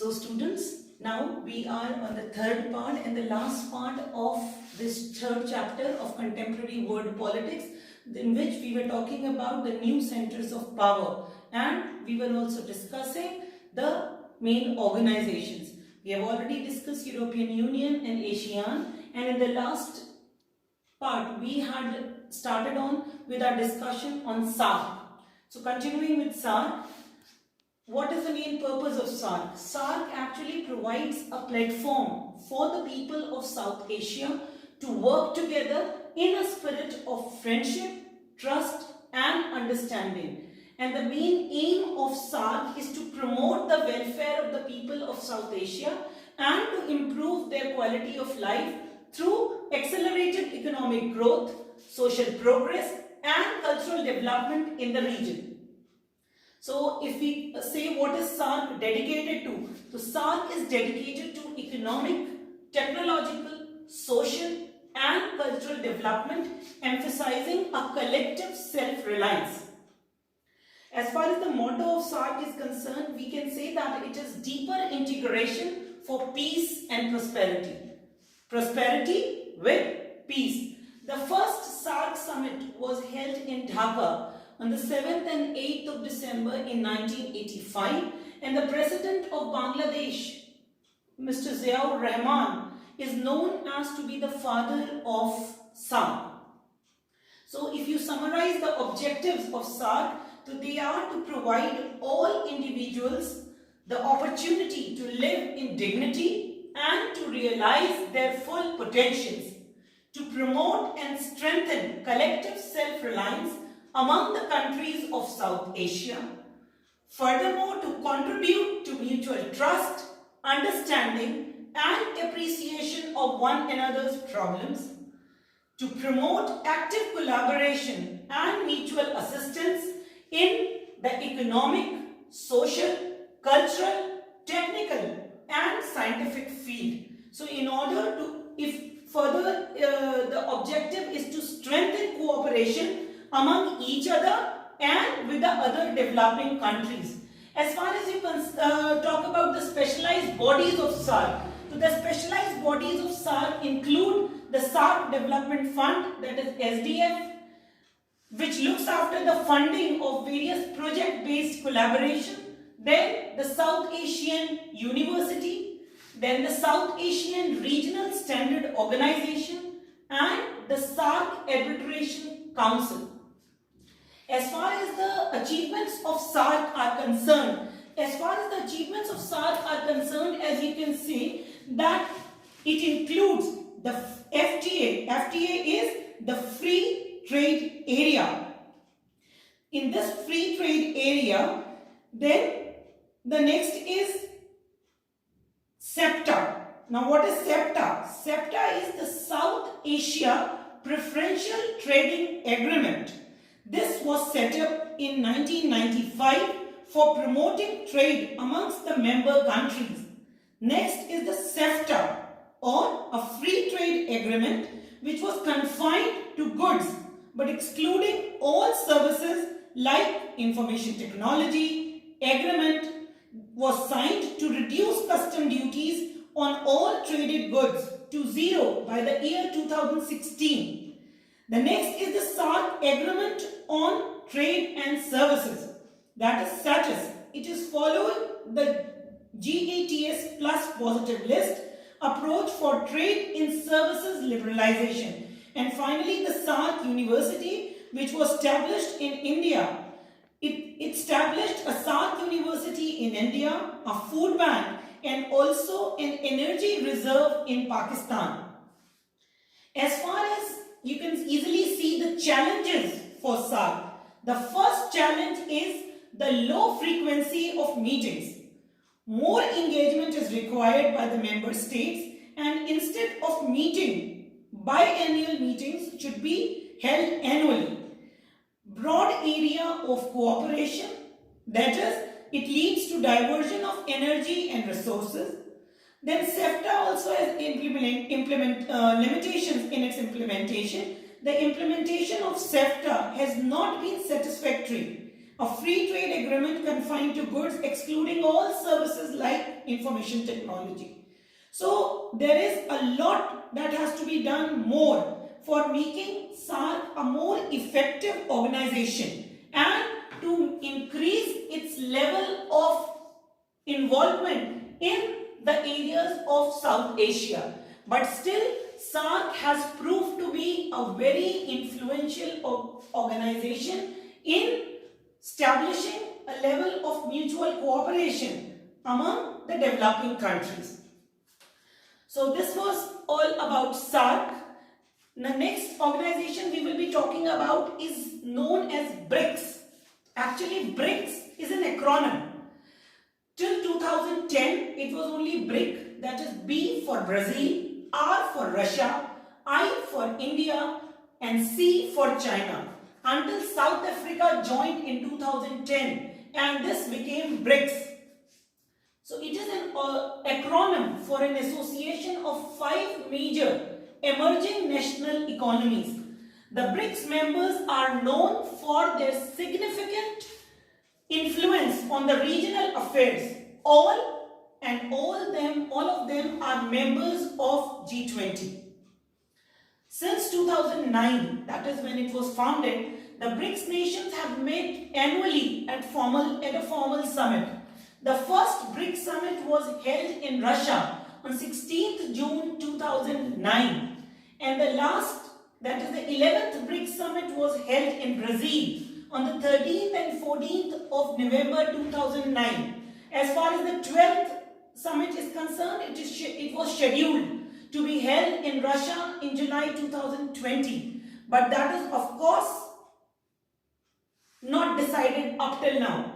So students, now we are on the third part and the last part of this third chapter of contemporary world politics, in which we were talking about the new centers of power, and we were also discussing the main organizations. We have already discussed European Union and ASEAN, and in the last part we had started on with our discussion on SAARC. So continuing with SAARC, what is the main purpose of SAARC? SAARC actually provides a platform for the people of South Asia to work together in a spirit of friendship, trust and understanding. And the main aim of SAARC is to promote the welfare of the people of South Asia and to improve their quality of life through accelerated economic growth, social progress and cultural development in the region. So if we say what is SAARC dedicated to, so SAARC is dedicated to economic, technological, social and cultural development, emphasizing a collective self-reliance. As far as the motto of SAARC is concerned, we can say that it is deeper integration for peace and prosperity. Prosperity with peace. The first SAARC summit was held in Dhaka on the 7th and 8th of December in 1985, and the President of Bangladesh, Mr. Ziaur Rahman, is known as to be the father of SAARC. So if you summarize the objectives of SAARC, so they are to provide all individuals the opportunity to live in dignity and to realize their full potentials, to promote and strengthen collective self-reliance among the countries of South Asia. Furthermore, to contribute to mutual trust, understanding and appreciation of one another's problems, to promote active collaboration and mutual assistance in the economic, social, cultural, technical and scientific field. So in order to, the objective is to strengthen cooperation among each other and with the other developing countries. As far as you can talk about the specialized bodies of SAARC, so the specialized bodies of SAARC include the SAARC Development Fund, that is SDF, which looks after the funding of various project-based collaboration, then the South Asian University, then the South Asian Regional Standard Organization and the SAARC Arbitration Council. As far as the achievements of SAARC are concerned, as you can see that it includes the FTA. FTA is the Free Trade Area. In this Free Trade Area, then the next is SEPTA. Now what is SEPTA? SEPTA is the South Asia Preferential Trading Agreement. This was set up in 1995 for promoting trade amongst the member countries. Next is the CEFTA, or a free trade agreement, which was confined to goods but excluding all services like information technology. Agreement was signed to reduce custom duties on all traded goods to zero by the year 2016. The next is the SAARC Agreement on Trade and Services, that is SATIS. It is following the GATS Plus Positive List approach for trade in services liberalization. And finally, the SAARC University, which was established in India. It established a SAARC University in India, a food bank and also an energy reserve in Pakistan. As far as you can easily see the challenges for SAARC. The first challenge is the low frequency of meetings. More engagement is required by the member states, and instead of meeting, biannual meetings should be held annually. Broad area of cooperation, that is, it leads to diversion of energy and resources. Then SEFTA also has limitations in its implementation. The implementation of SEFTA has not been satisfactory. A free trade agreement confined to goods excluding all services like information technology. So there is a lot that has to be done more for making SAARC a more effective organization and to increase its level of involvement in the areas of South Asia. But still, SAARC has proved to be a very influential organization in establishing a level of mutual cooperation among the developing countries. So this was all about SAARC. The next organization we will be talking about is known as BRICS. Actually, BRICS is an acronym. Till 2010, it was only BRIC, that is B for Brazil, R for Russia, I for India, and C for China. Until South Africa joined in 2010, and this became BRICS. So it is an acronym for an association of 5 major emerging national economies. The BRICS members are known for their significant influence on the regional affairs. All of them are members of G20. Since 2009, that is when it was founded, the BRICS nations have met annually at a formal summit. The first BRICS summit was held in Russia on 16th June 2009, and the last, that is the 11th BRICS summit, was held in Brazil on the 13th and 14th of November 2009. As far as the 12th summit is concerned, it was scheduled to be held in Russia in July 2020. But that is, of course, not decided up till now.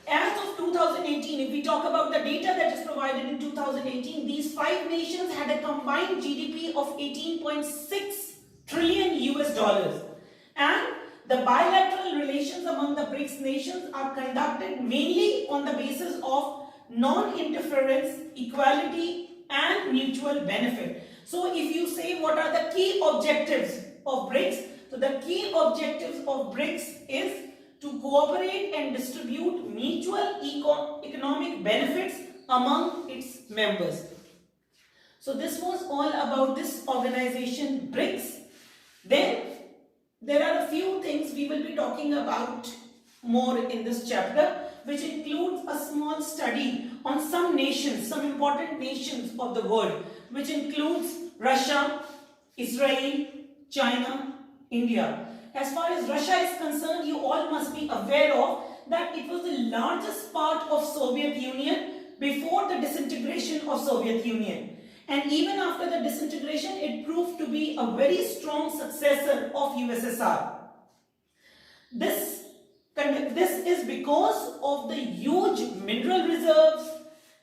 As of 2018, if we talk about the data that is provided in 2018, these 5 nations had a combined GDP of 18.6 trillion US dollars. And the bilateral relations among the BRICS nations are conducted mainly on the basis of non-interference, equality, and mutual benefit. So if you say what are the key objectives of BRICS, so the key objectives of BRICS is to cooperate and distribute mutual economic benefits among its members. So this was all about this organization BRICS. Then there are a few things we will be talking about more in this chapter, which includes a small study on some nations, some important nations of the world, which includes Russia, Israel, China, India. As far as Russia is concerned, you all must be aware of that it was the largest part of Soviet Union before the disintegration of Soviet Union. And even after the disintegration, it proved to be a very strong successor of USSR. This is because of the huge mineral reserves,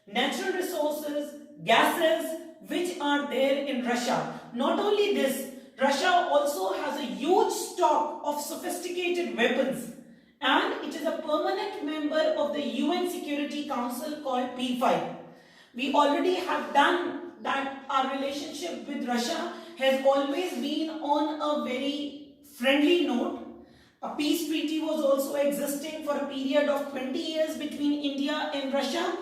natural resources, gases which are there in Russia. Not only this, Russia also has a huge stock of sophisticated weapons, and it is a permanent member of the UN Security Council called P5. We already have done that. Our relationship with Russia has always been on a very friendly note. A peace treaty was also existing for a period of 20 years between India and Russia,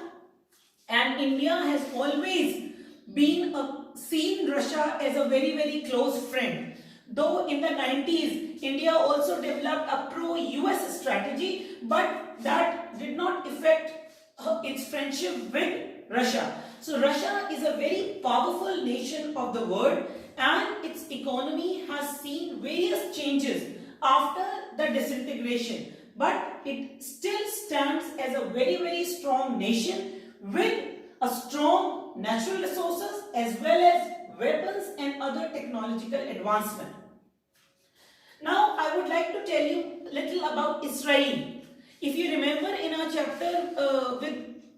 and India has always been seen Russia as a very, very close friend. Though in the 90s, India also developed a pro-US strategy, but that did not affect its friendship with Russia. So Russia is a very powerful nation of the world, and its economy has seen various changes after the disintegration. But it still stands as a very, very strong nation with a strong natural resources as well as weapons and other technological advancement. Now I would like to tell you a little about Israel. If you remember in our chapter with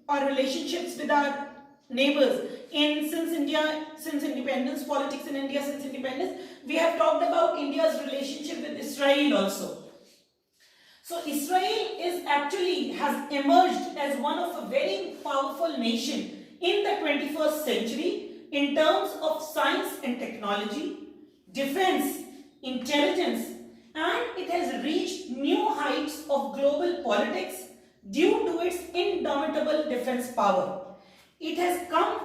our relationships with our neighbors since independence, politics in India since independence, we have talked about India's relationship with Israel also. So Israel has emerged as one of a very powerful nation in the 21st century in terms of science and technology, defense, intelligence, and it has reached new heights of global politics, due to its indomitable defense power. It has come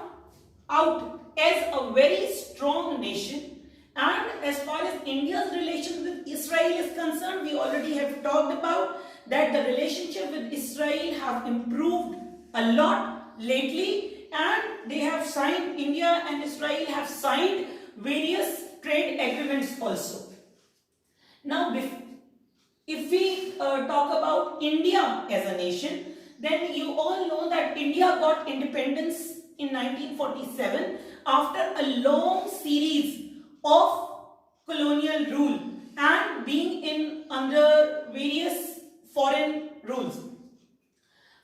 out as a very strong nation, and as far as India's relations with Israel is concerned, we already have talked about that the relationship with Israel have improved a lot lately, and they have signed, India and Israel have signed various trade agreements also. Now, if we talk about India as a nation, then you all know that India got independence in 1947 after a long series of colonial rule and being in under various foreign rules.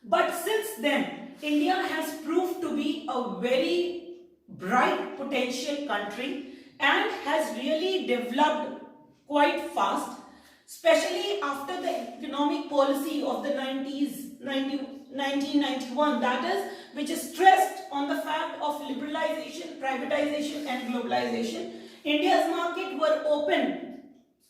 But since then, India has proved to be a very bright potential country and has really developed quite fast, especially after the economic policy of the 1991, that is, which is stressed on the fact of liberalization, privatization and globalization. India's market were opened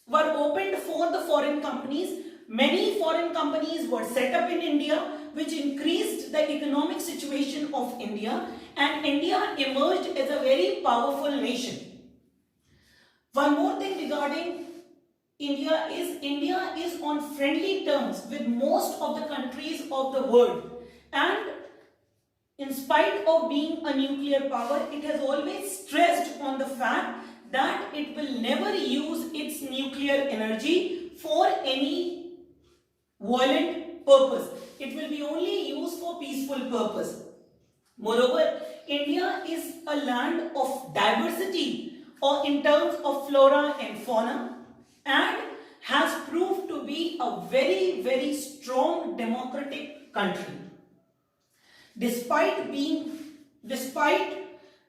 for the foreign companies. Many foreign companies were set up in India, which increased the economic situation of India, and India emerged as a very powerful nation. One more thing regarding India is on friendly terms with most of the countries of the world, and in spite of being a nuclear power, it has always stressed on the fact that it will never use its nuclear energy for any violent purpose. It will be only used for peaceful purpose. Moreover, India is a land of diversity or in terms of flora and fauna, and has proved to be a very, very strong democratic country. Despite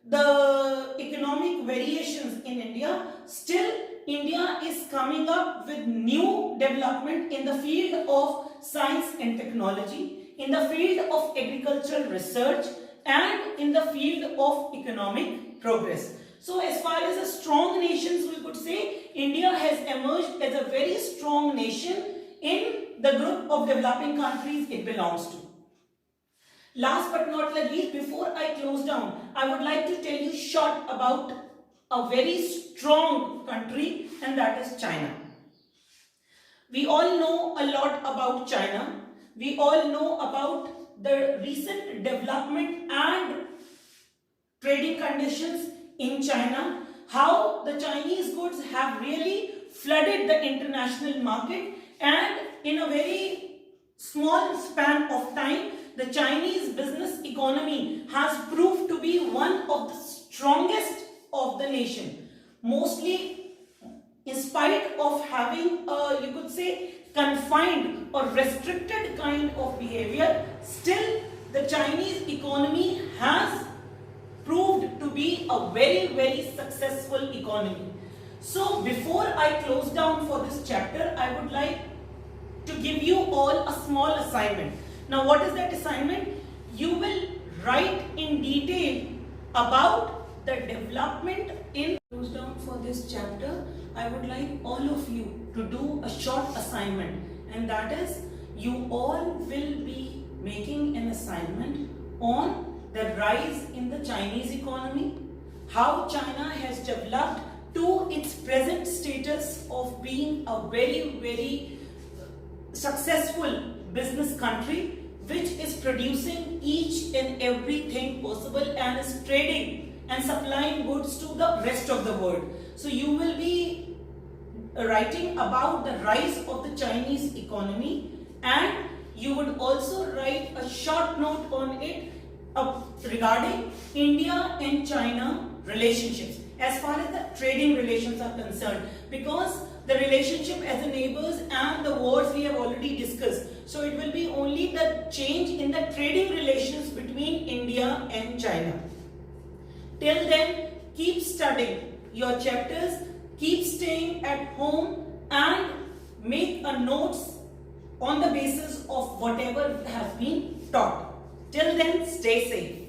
the economic variations in India, still India is coming up with new development in the field of science and technology, in the field of agricultural research, and in the field of economic progress. So as far as a strong nations, we could say India has emerged as a very strong nation in the group of developing countries it belongs to. Last but not least, before I close down, I would like to tell you short about a very strong country, and that is China. We all know a lot about China. We all know about the recent development and trading conditions in China, how the Chinese goods have really flooded the international market, and in a very small span of time, the Chinese business economy has proved to be one of the strongest of the nation. Mostly in spite of having a, you could say, confined or restricted kind of behavior, still the Chinese economy has proved to be a very, very successful economy. So before I close down for this chapter, I would like to give you all a small assignment. Now, what is that assignment? You will write in detail about the development in. Close down for this chapter, I would like all of you to do a short assignment, and that is, you all will be making an assignment on the rise in the Chinese economy, how China has developed to its present status of being a very, very successful business country, which is producing each and everything possible and is trading and supplying goods to the rest of the world. So you will be writing about the rise of the Chinese economy, and you would also write a short note on it regarding India and China relationships as far as the trading relations are concerned, because the relationship as a neighbors and the wars we have already discussed. So it will be only the change in the trading relations between India and China. Till then, keep studying your chapters, keep staying at home, and make a notes on the basis of whatever has been taught. Till then, stay safe.